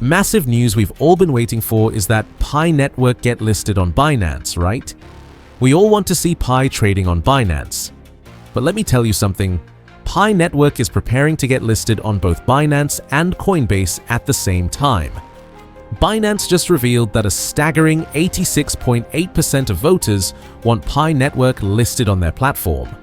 Massive news we've all been waiting for is that Pi Network get listed on Binance, right? We all want to see Pi trading on Binance. But let me tell you something, Pi Network is preparing to get listed on both Binance and CoinBase at the same time. Binance just revealed that a staggering 86.8% of voters want Pi Network listed on their platform.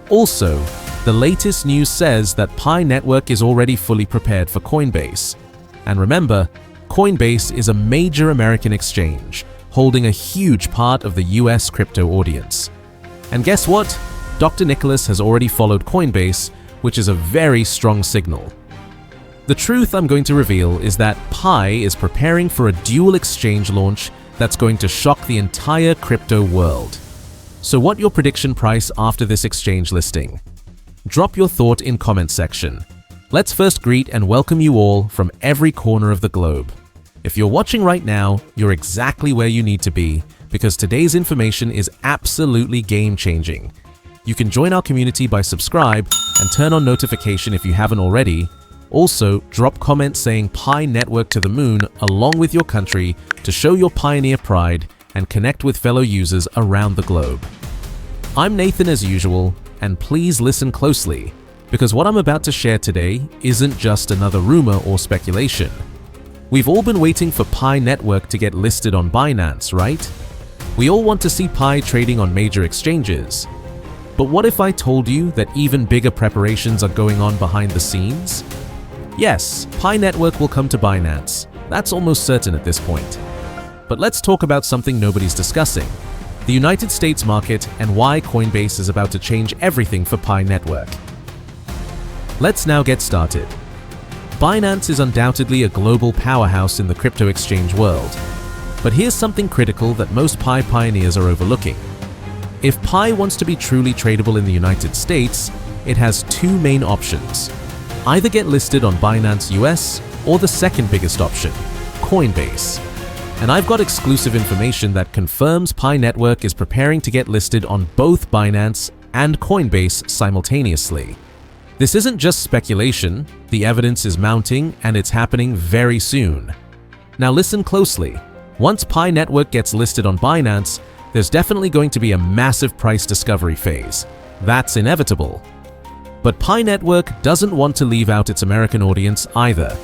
Also, the latest news says that Pi Network is already fully prepared for CoinBase. And remember, CoinBase is a major American exchange, holding a huge part of the US crypto audience. And guess what? Dr. Nicholas has already followed CoinBase, which is a very strong signal. The truth I'm going to reveal is that Pi is preparing for a dual exchange launch that's going to shock the entire crypto world. So what's your prediction price after this exchange listing? Drop your thought in comment section. Let's first greet and welcome you all from every corner of the globe. If you're watching right now, you're exactly where you need to be because today's information is absolutely game-changing. You can join our community by subscribe and turn on notification if you haven't already. Also, drop comments saying Pi Network to the moon along with your country to show your pioneer pride and connect with fellow users around the globe. I'm Nathan as usual, and please listen closely, because what I'm about to share today isn't just another rumor or speculation. We've all been waiting for Pi Network to get listed on Binance, right? We all want to see Pi trading on major exchanges. But what if I told you that even bigger preparations are going on behind the scenes? Yes, Pi Network will come to Binance. That's almost certain at this point. But let's talk about something nobody's discussing: the United States market and why CoinBase is about to change everything for Pi Network. Let's now get started. Binance is undoubtedly a global powerhouse in the crypto exchange world. But here's something critical that most Pi pioneers are overlooking. If Pi wants to be truly tradable in the United States, it has two main options. Either get listed on Binance US or the second biggest option, CoinBase. And I've got exclusive information that confirms Pi Network is preparing to get listed on both Binance and CoinBase simultaneously. This isn't just speculation, the evidence is mounting and it's happening very soon. Now listen closely. Once Pi Network gets listed on Binance, there's definitely going to be a massive price discovery phase. That's inevitable. But Pi Network doesn't want to leave out its American audience either.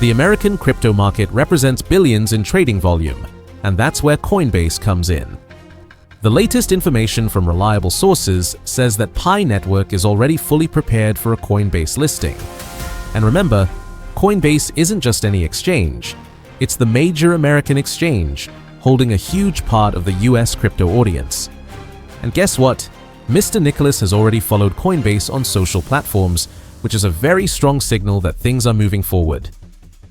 The American crypto market represents billions in trading volume, and that's where CoinBase comes in. The latest information from reliable sources says that Pi Network is already fully prepared for a CoinBase listing. And remember, CoinBase isn't just any exchange. It's the major American exchange, holding a huge part of the US crypto audience. And guess what? Mr. Nicholas has already followed CoinBase on social platforms, which is a very strong signal that things are moving forward.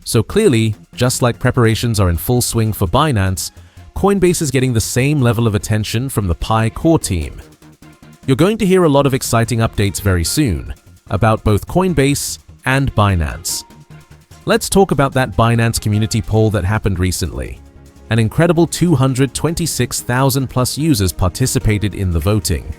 So clearly, just like preparations are in full swing for Binance, CoinBase is getting the same level of attention from the Pi core team. You're going to hear a lot of exciting updates very soon about both CoinBase and Binance. Let's talk about that Binance community poll that happened recently. An incredible 226,000 plus users participated in the voting.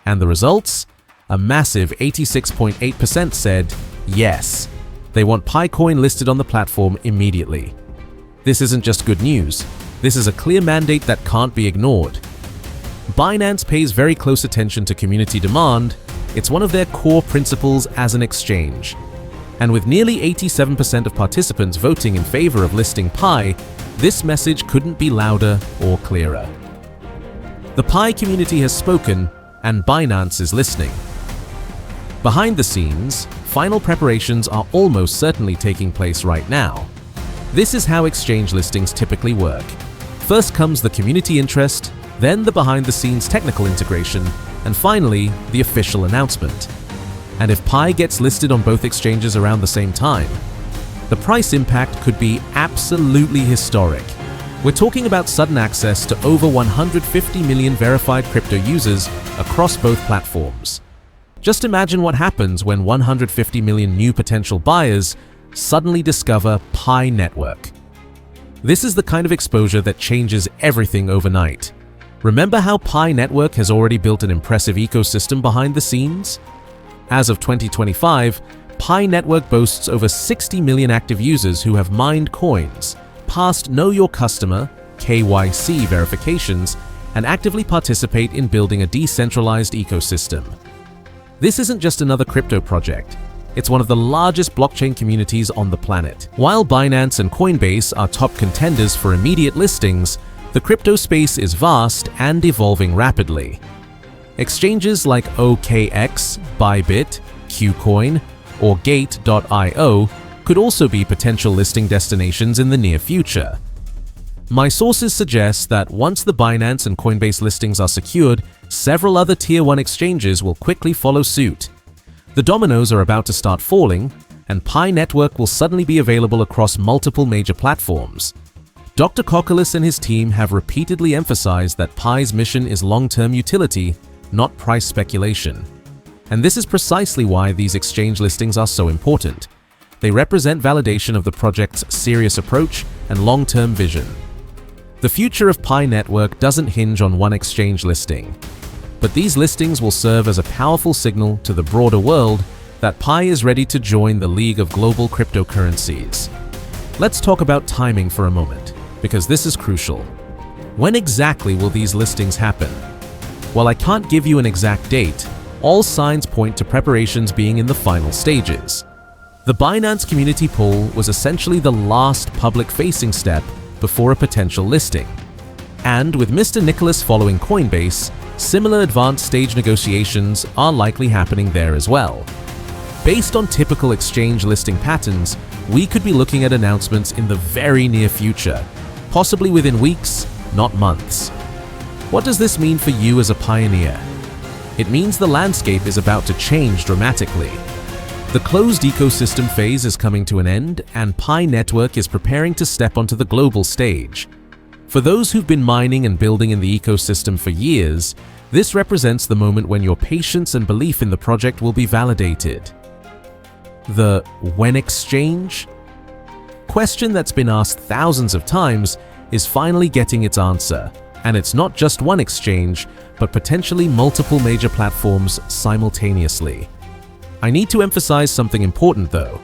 And the results? A massive 86.8% said yes. They want PiCoin listed on the platform immediately. This isn't just good news. This is a clear mandate that can't be ignored. Binance pays very close attention to community demand. It's one of their core principles as an exchange. And with nearly 87% of participants voting in favor of listing Pi, this message couldn't be louder or clearer. The Pi community has spoken, and Binance is listening. Behind the scenes, final preparations are almost certainly taking place right now. This is how exchange listings typically work. First comes the community interest, then the behind-the-scenes technical integration, and finally, the official announcement. And if Pi gets listed on both exchanges around the same time, the price impact could be absolutely historic. We're talking about sudden access to over 150 million verified crypto users across both platforms. Just imagine what happens when 150 million new potential buyers suddenly discover Pi Network. This is the kind of exposure that changes everything overnight. Remember how Pi Network has already built an impressive ecosystem behind the scenes? As of 2025, Pi Network boasts over 60 million active users who have mined coins, passed Know Your Customer (KYC) verifications, and actively participate in building a decentralized ecosystem. This isn't just another crypto project. It's one of the largest blockchain communities on the planet. While Binance and CoinBase are top contenders for immediate listings, the crypto space is vast and evolving rapidly. Exchanges like OKX, Bybit, KuCoin, or Gate.io could also be potential listing destinations in the near future. My sources suggest that once the Binance and Coinbase listings are secured, several other Tier 1 exchanges will quickly follow suit. The dominoes are about to start falling, and Pi Network will suddenly be available across multiple major platforms. Dr. Kokolis and his team have repeatedly emphasized that Pi's mission is long-term utility, not price speculation. And this is precisely why these exchange listings are so important. They represent validation of the project's serious approach and long-term vision. The future of Pi Network doesn't hinge on one exchange listing, but these listings will serve as a powerful signal to the broader world that Pi is ready to join the league of global cryptocurrencies. Let's talk about timing for a moment, because this is crucial. When exactly will these listings happen? While I can't give you an exact date, all signs point to preparations being in the final stages. The Binance community poll was essentially the last public-facing step before a potential listing. And with Mr. Nicholas following Coinbase, similar advanced stage negotiations are likely happening there as well. Based on typical exchange listing patterns, we could be looking at announcements in the very near future, possibly within weeks, not months. What does this mean for you as a pioneer? It means the landscape is about to change dramatically. The closed ecosystem phase is coming to an end, and Pi Network is preparing to step onto the global stage. For those who've been mining and building in the ecosystem for years, this represents the moment when your patience and belief in the project will be validated. The when exchange question that's been asked thousands of times is finally getting its answer, and it's not just one exchange, but potentially multiple major platforms simultaneously. I need to emphasize something important though.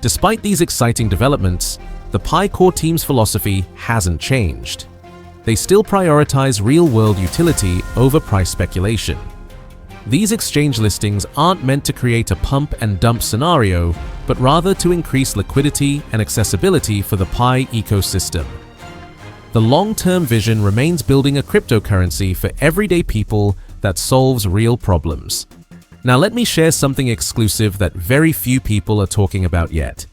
Despite these exciting developments, the Pi core team's philosophy hasn't changed. They still prioritize real-world utility over price speculation. These exchange listings aren't meant to create a pump and dump scenario, but rather to increase liquidity and accessibility for the Pi ecosystem. The long-term vision remains building a cryptocurrency for everyday people that solves real problems. Now let me share something exclusive that very few people are talking about yet.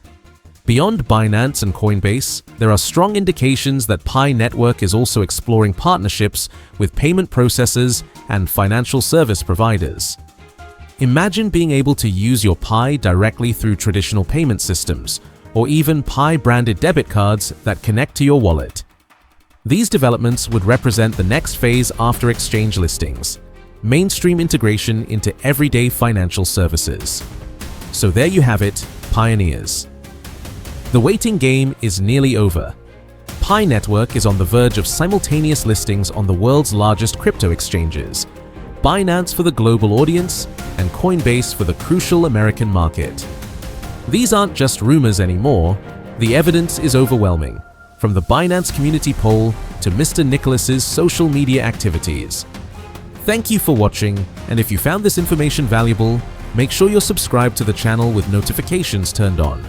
Beyond Binance and Coinbase, there are strong indications that Pi Network is also exploring partnerships with payment processors and financial service providers. Imagine being able to use your Pi directly through traditional payment systems, or even Pi-branded debit cards that connect to your wallet. These developments would represent the next phase after exchange listings: mainstream integration into everyday financial services. So there you have it, pioneers. The waiting game is nearly over. Pi Network is on the verge of simultaneous listings on the world's largest crypto exchanges, Binance for the global audience and Coinbase for the crucial American market. These aren't just rumors anymore, the evidence is overwhelming, from the Binance community poll to Mr. Nicholas's social media activities. Thank you for watching, and if you found this information valuable, make sure you're subscribed to the channel with notifications turned on.